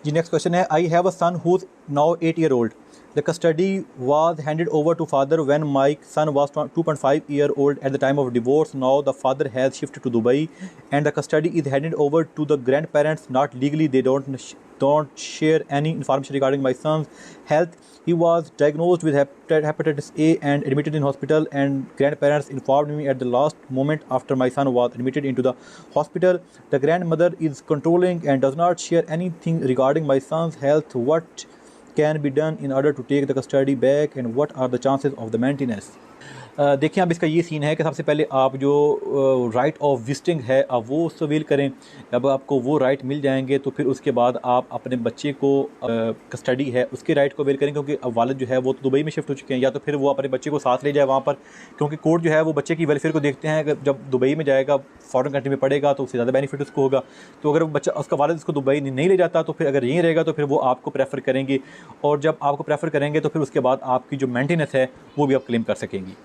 जी next question है, I have a son who is now 8 year old. The custody was handed over to father when my son was 2.5 year old at the time of divorce. Now the father has shifted to Dubai and the custody is handed over to the grandparents. Not legally, they don't share any information regarding my son's health. He was diagnosed with hepatitis A and admitted in hospital, and grandparents informed me at the last moment after my son was admitted into the hospital. The grandmother is controlling and does not share anything regarding my son's health. What can be done in order to take the custody back and what are the chances of the maintenance? देखिए अब इसका ये scene है कि सबसे पहले आप जो राइट ऑफ विजिटिंग है अब वो उससे अवेल करें। जब आपको वो राइट मिल जाएंगे तो फिर उसके बाद आप अपने बच्चे को कस्टडी है उसके राइट को अवेल करें, क्योंकि अब वालिद जो है वो तो दुबई में शिफ्ट हो चुके हैं, या तो फिर वो अपने बच्चे को साथ ले जाए वहाँ पर, क्योंकि कोर्ट जो है वो बच्चे की वेलफेयर को देखते हैं। अगर जब दुबई में जाएगा फॉरेन कंट्री में पढ़ेगा तो उससे ज़्यादा बेनिफिट उसको होगा। तो अगर बच्चा उसका वालिद उसको दुबई नहीं ले जाता तो फिर अगर यहीं रहेगा तो फिर वो आपको प्रेफर करेंगे, और जब आपको प्रेफर करेंगे तो फिर उसके बाद आपकी जो मेंटेनेंस है वो भी आप क्लेम कर सकेंगी।